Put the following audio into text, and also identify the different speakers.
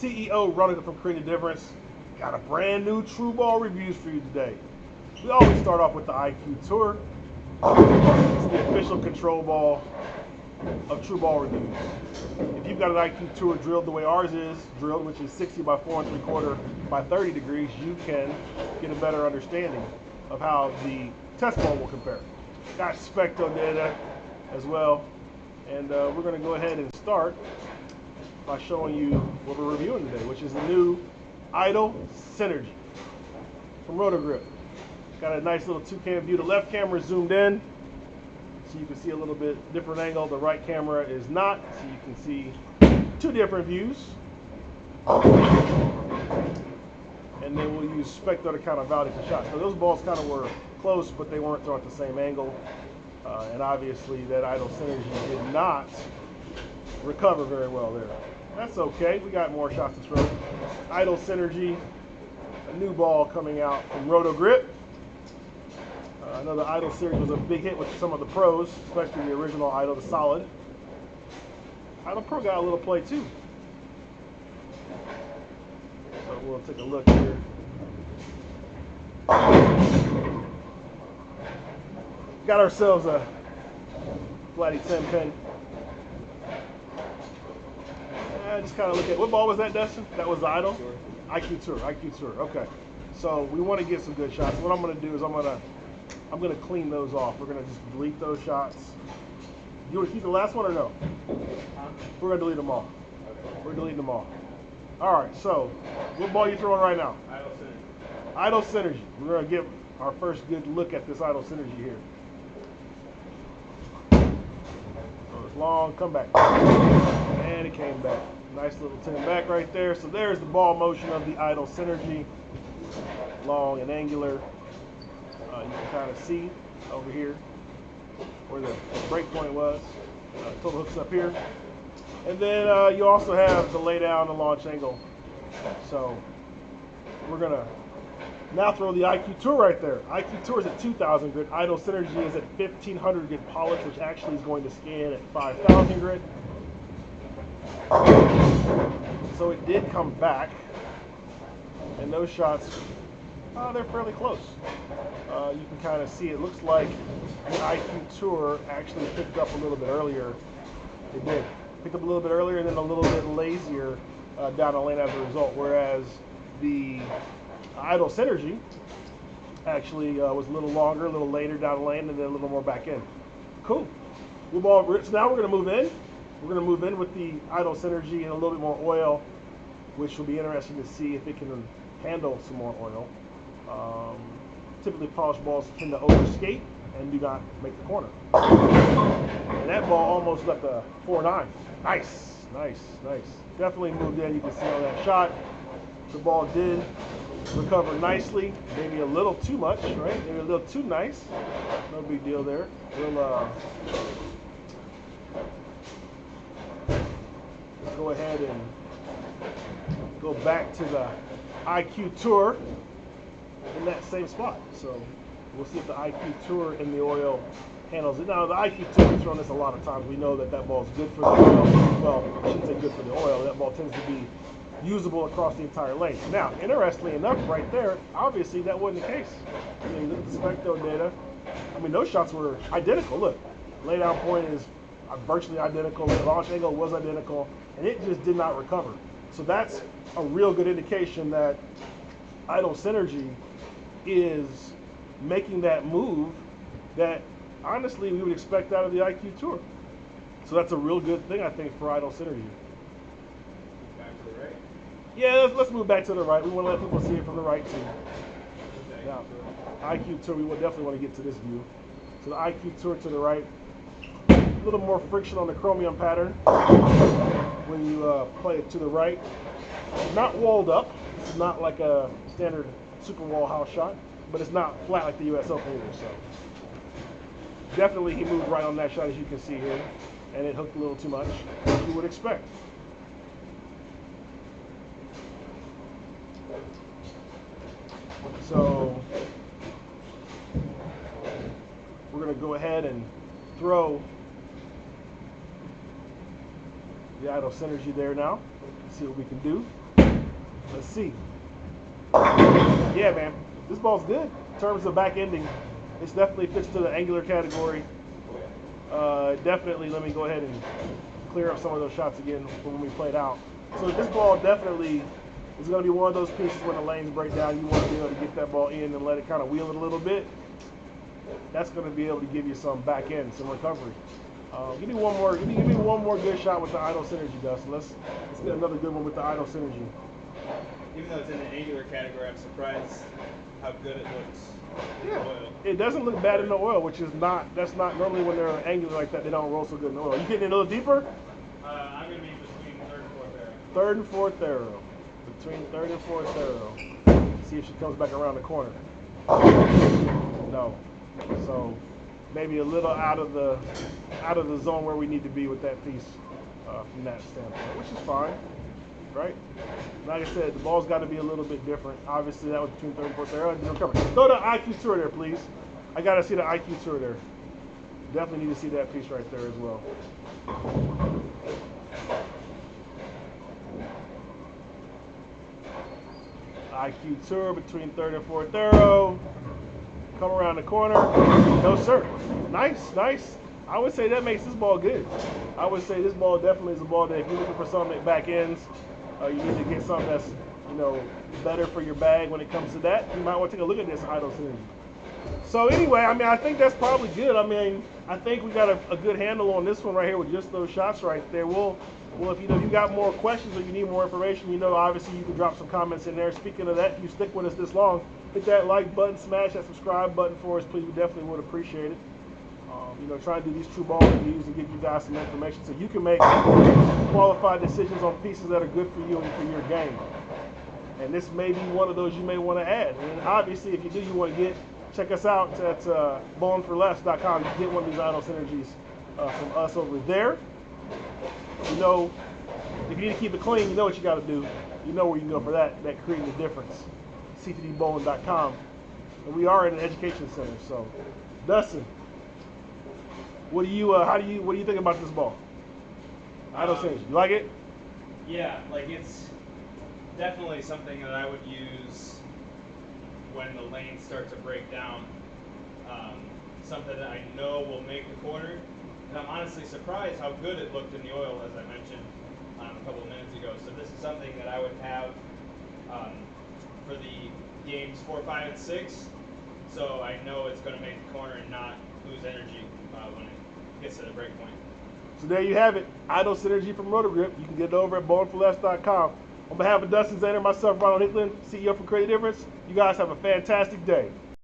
Speaker 1: CEO running from Creating Difference. Got a brand new TruBall reviews for you today. We always start off with the IQ Tour. It's the official control ball of TruBall reviews. If you've got an IQ Tour drilled the way ours is drilled, which is 60 by 4 3/4 by 30 degrees, you can get a better understanding of how the test ball will compare. Got spectro data as well, and we're going to go ahead and start by showing you what we're reviewing today, which is the new Idol Synergy from Roto Grip. Got a nice little two-cam view. The left camera is zoomed in, so you can see a little bit different angle. The right camera is not, so you can see two different views. And then we'll use spectro to kind of validate the shots. So those balls kind of were close, but they weren't thrown at the same angle. And obviously that Idol Synergy did not recover very well there. That's okay, we got more shots to throw. Idol Synergy, a new ball coming out from Roto Grip. I know the Idol series was a big hit with some of the pros, especially the original Idol, the solid. Idol Pro got a little play too. So we'll take a look here. Got ourselves a flatty 10 pin. Just kind of look at, what ball was that, Dustin? That was the Idol? IQ Tour, okay. So we want to get some good shots. What I'm going to do is I'm going to clean those off. We're going to just delete those shots. You want to keep the last one or no? We're going to delete them all. We're deleting them all. All right, so what ball are you throwing right now?
Speaker 2: Idol Synergy.
Speaker 1: Idol Synergy. We're going to give our first good look at this Idol Synergy here. So it's long, come back. And it came back. Nice little 10 back right there. So there's the ball motion of the Idol Synergy. Long and angular. You can kind of see over here where the break point was. Total hooks up here. And then you also have the lay down and launch angle. So we're going to now throw the IQ Tour right there. IQ Tour is at 2,000 grit. Idol Synergy is at 1,500 grit polish, which actually is going to scan at 5,000 grit. So it did come back. And those shots, they're fairly close. You can kind of see it looks like the IQ Tour actually picked up a little bit earlier. It did. Picked up a little bit earlier and then a little bit lazier down the lane as a result, whereas the Idol Synergy actually was a little longer, a little later down the lane, and then a little more back in. Cool. So now we're going to move in. We're going to move in with the Idol Synergy and a little bit more oil, which will be interesting to see if it can handle some more oil. Typically polished balls tend to overskate and do not make the corner. And that ball almost left a 4-9. Nice. Definitely moved in. You can see on that shot. The ball did recover nicely. Maybe a little too much, right? Maybe a little too nice. No big deal there. We'll go ahead and go back to the IQ Tour in that same spot. So we'll see if the IQ Tour in the oil handles it. Now the IQ Tour, we've thrown this a lot of times. We know that ball is good for the oil. Well, I shouldn't say good for the oil. That ball tends to be usable across the entire lane. Now, interestingly enough, right there, obviously that wasn't the case. I mean, look at the spectro data. I mean, those shots were identical. Look, laydown point is virtually identical. The launch angle was identical, and it just did not recover. So that's a real good indication that Idol Synergy is making that move that honestly we would expect out of the IQ Tour. So that's a real good thing, I think, for Idol Synergy.
Speaker 2: Back to the right?
Speaker 1: Yeah, let's move back to the right. We want to let people see it from the right too. Now, IQ Tour, we will definitely want to get to this view. So the IQ Tour to the right. A little more friction on the chromium pattern when you play it to the right. Not walled up. It's not like a standard super wall house shot, but it's not flat like the US Open either. So definitely he moved right on that shot, as you can see here, and it hooked a little too much, as you would expect. So we're going to go ahead and throw the Idol Synergy there now. See what we can do. Let's see. Yeah, man, this ball's good in terms of back ending. It definitely fits to the angular category. Definitely, let me go ahead and clear up some of those shots again from when we played out. So this ball definitely is going to be one of those pieces when the lanes break down. You want to be able to get that ball in and let it kind of wheel it a little bit. That's going to be able to give you some back end, some recovery. Give me one more. Give me one more good shot with the Idol Synergy, Dustin. Let's get another good one with the Idol Synergy.
Speaker 2: Even though it's in the angular category, I'm surprised how good it looks in
Speaker 1: Yeah,
Speaker 2: oil.
Speaker 1: it doesn't look bad in the oil, which is that's not normally when they're angular like that. They don't roll so good in the oil. You getting a little deeper?
Speaker 2: I'm going to be between third and fourth arrow.
Speaker 1: Third and fourth arrow. Between third and fourth arrow. See if she comes back around the corner. No. So maybe a little out of the zone where we need to be with that piece from that standpoint, which is fine, right? Like I said, the ball's got to be a little bit different. Obviously, that was between third and fourth arrow. Throw the IQ tour there, please. I got to see the IQ tour there. Definitely need to see that piece right there as well. IQ tour between third and fourth arrow. Come around the corner. No, sir. Nice, nice. I would say that makes this ball good. I would say this ball definitely is a ball that if you're looking for something that back ends, you need to get something that's, better for your bag when it comes to that. You might want to take a look at this Idol Synergy. So anyway, I mean, I think that's probably good. I mean, I think we got a good handle on this one right here with just those shots right there. Well, if you got more questions or you need more information, obviously you can drop some comments in there. Speaking of that, if you stick with us this long, hit that like button, smash that subscribe button for us, please. We definitely would appreciate it. Try to do these TruBall reviews and give you guys some information so you can make qualified decisions on pieces that are good for you and for your game. And this may be one of those you may want to add. And obviously, if you do, you want to check us out at bowlingforless.com. You can get one of these Idol Synergies from us over there. If you need to keep it clean, you know what you got to do. You know where you can go for that creating the difference. ctdbowling.com. And we are in an education center. So, Dustin, what do you think about this ball? Idol Synergy. You like it?
Speaker 2: Yeah, it's definitely something that I would use when the lanes start to break down. Something that I know will make the corner. And I'm honestly surprised how good it looked in the oil, as I mentioned a couple of minutes ago. So this is something that I would have for the games 4, 5, and 6. So I know it's going to make the corner and not lose energy when it gets to the break point.
Speaker 1: So there you have it. Idol Synergy from Roto Grip. You can get it over at bowlingforless.com. On behalf of Dustin Zaner, myself, Ronald Hickland, CEO for Create a Difference, you guys have a fantastic day.